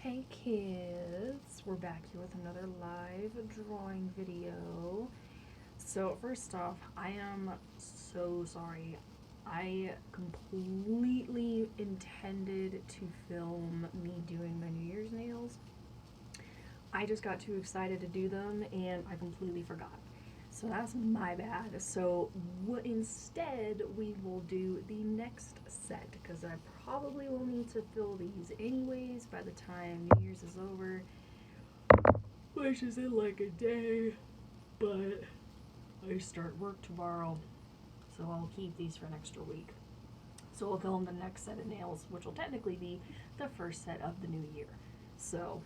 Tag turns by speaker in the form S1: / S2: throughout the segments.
S1: Hey kids, we're back here with another live drawing video. So first off, I am so sorry. I completely intended to film me doing my New Year's nails. I just got too excited to do them and I completely forgot. So that's my bad. So instead we will do the next set because I probably will need to fill these anyways by the time New Year's is over, which is in like a day, but I start work tomorrow, so I'll keep these for an extra week. So we'll film the next set of nails, which will technically be the first set of the new year. So,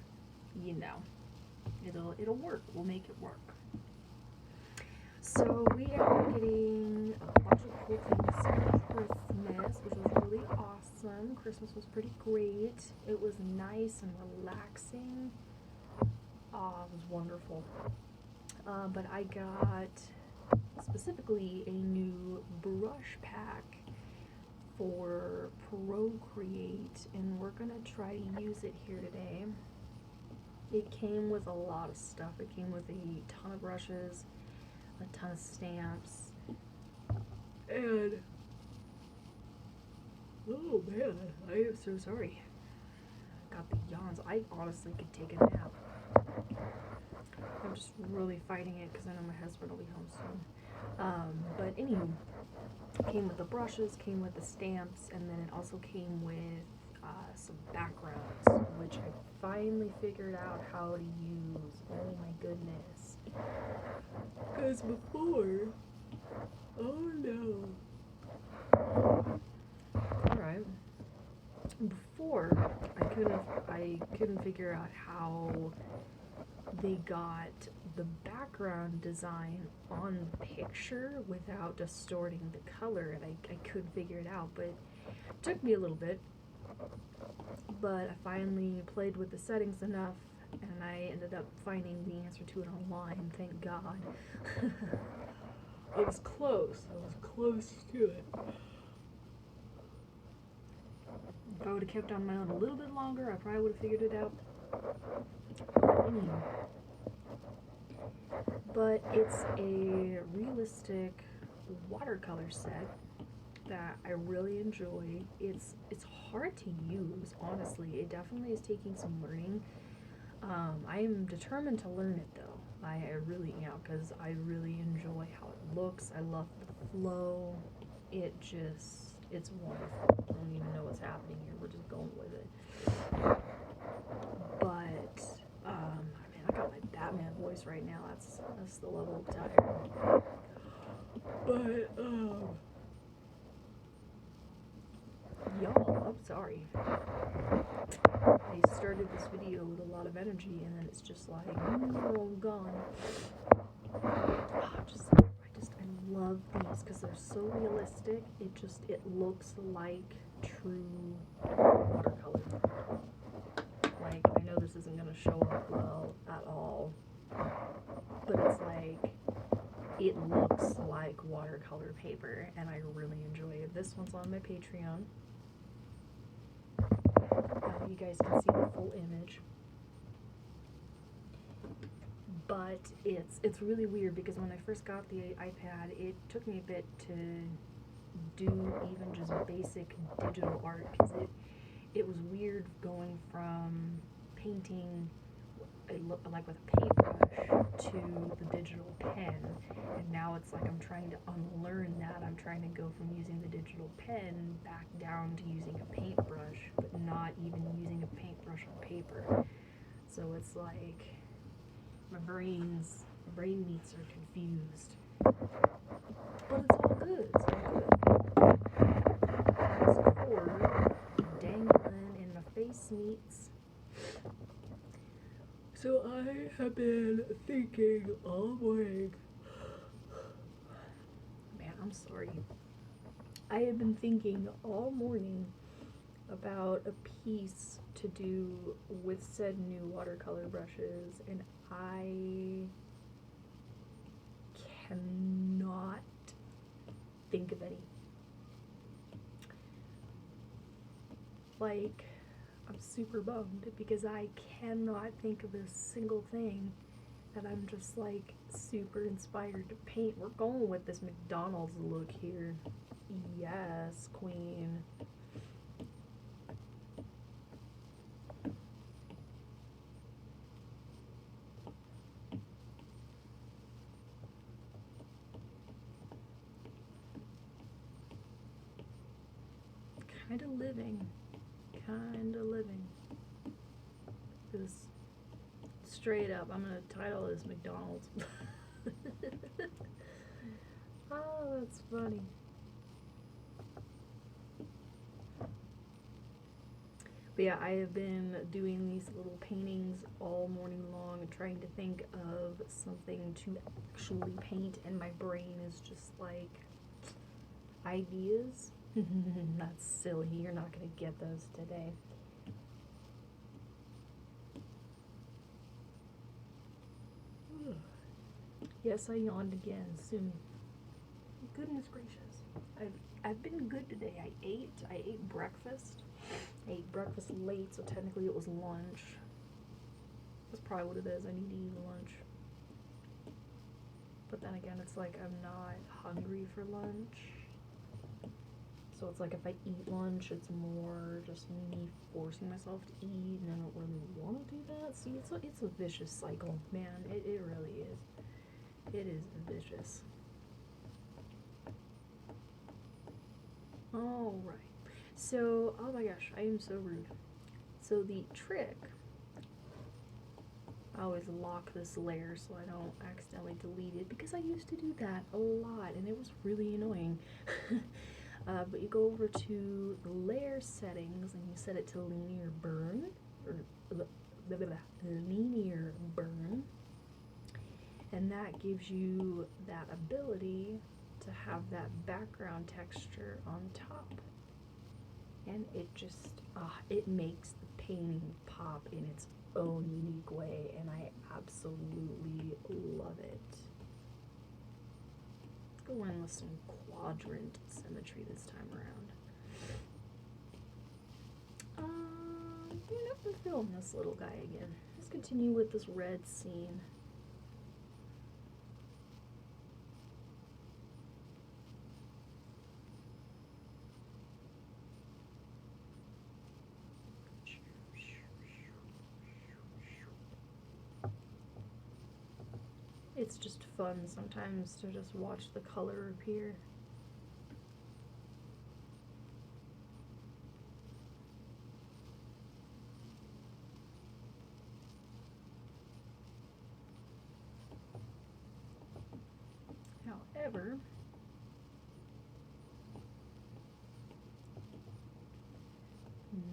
S1: you know, it'll work. We'll make it work. So we are getting a bunch of cool things for Christmas, which was really awesome. Christmas was pretty great. It was nice and relaxing. It was wonderful. But I got specifically a new brush pack for Procreate, and we're gonna try to use it here today. It came with a lot of stuff. It came with a ton of brushes, a ton of stamps, and oh man, I am so sorry. I got the yawns. I honestly could take a nap. I'm just really fighting it because I know my husband will be home soon. But anywho, came with the brushes, came with the stamps, and then it also came with some backgrounds, which I finally figured out how to use. Oh my goodness. Because before, oh no. Alright. Before, I couldn't figure out how they got the background design on the picture without distorting the color, and I couldn't figure it out, but it took me a little bit. But I finally played with the settings enough, and I ended up finding the answer to it online, thank God. I was close to it. If I would have kept on my own a little bit longer, I probably would have figured it out. But it's a realistic watercolor set that I really enjoy. It's hard to use, honestly. It definitely is taking some learning. I am determined to learn it though. I really am, because I really enjoy how it looks. I love the flow. It's wonderful. I don't even know what's happening here. We're just going with it. But I got my Batman voice right now. That's the level of tired. But y'all, I'm sorry. I started this video with a lot of energy, and then it's just like, all gone. I love these because they're so realistic. It looks like true watercolor. Like, I know this isn't gonna show up well at all, but it's like, it looks like watercolor paper, and I really enjoy it. This one's on my Patreon. You guys can see the full image. But it's really weird because when I first got the iPad, it took me a bit to do even just basic digital art, because it was weird going from painting like with a paintbrush to the digital pen, and now it's like I'm trying to unlearn that. I'm trying to go from using the digital pen back down to using a paintbrush, but not even using a paintbrush on paper. So it's like my brain meats are confused, but it's all good. This cord dangling and my face meats. So I have been thinking all morning. Man, I'm sorry. I have been thinking all morning about a piece to do with said new watercolor brushes, and I cannot think of any. Like, I'm super bummed because I cannot think of a single thing that I'm just like super inspired to paint. We're going with this McDonald's look here. Yes, queen. Kinda living. Kinda living. Because straight up, I'm gonna title this McDonald's. Oh, that's funny. But yeah, I have been doing these little paintings all morning long and trying to think of something to actually paint, and my brain is just like, ideas? That's silly, you're not gonna get those today. Yes, I yawned again soon. Goodness gracious. I've been good today. I ate breakfast. I ate breakfast late, so technically it was lunch. That's probably what it is. I need to eat lunch. But then again, it's like I'm not hungry for lunch. So it's like if I eat lunch, it's more just me forcing myself to eat, and I don't really want to do that. See, it's a vicious cycle, man. It really is. It is vicious. Alright. So, oh my gosh, I am so rude. So the trick, I always lock this layer so I don't accidentally delete it, because I used to do that a lot and it was really annoying. But you go over to the layer settings and you set it to linear burn, or linear burn, and that gives you that ability to have that background texture on top, and it just it makes the painting pop in its own unique way, and I absolutely love it. Let's go in with some quadrant symmetry this time around. Doing up and film this little guy again. Let's continue with this red scene. It's just fun sometimes to just watch the color appear. However,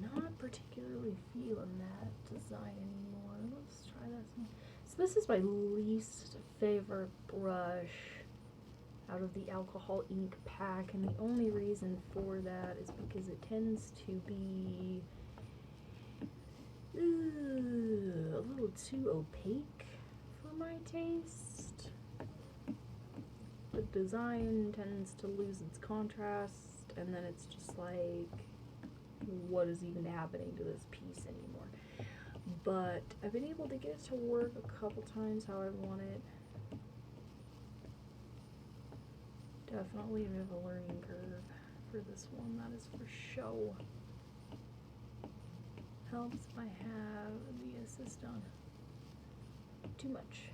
S1: not particularly feeling that design anymore. Let's try that some. So this is my least favorite brush out of the alcohol ink pack, and the only reason for that is because it tends to be a little too opaque for my taste. The design tends to lose its contrast, and then it's just like, what is even happening to this piece anymore? But I've been able to get it to work a couple times how I want it. Definitely a bit of a learning curve for this one, that is for sure. Helps if I have the assist on. Too much.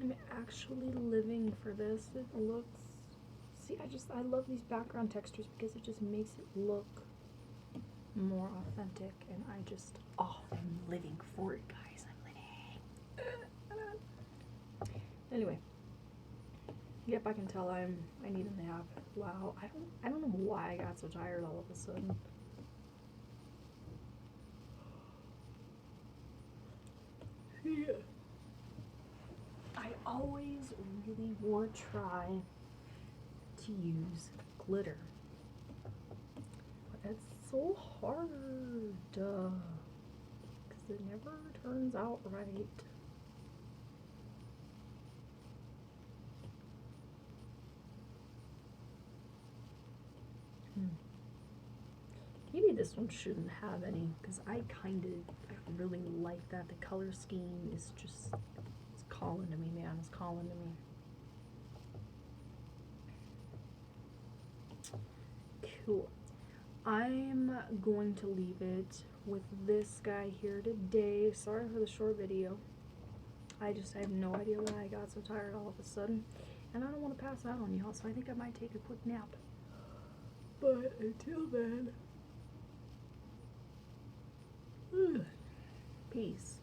S1: I'm actually living for this. It looks, see, I love these background textures because it just makes it look more authentic, and I'm living for it, guys. I'm living. Anyway, yep, I can tell I need a nap. Wow, I don't know why I got so tired all of a sudden. Yeah. I always really want to try to use glitter, but it's so hard. comes out right. Maybe this one shouldn't have any, because I really like that. The color scheme is just, it's calling to me, man. It's calling to me. Cool. I'm going to leave it with this guy here today. Sorry for the short video. I have no idea why I got so tired all of a sudden. And I don't want to pass out on y'all, so I think I might take a quick nap. But until then, peace.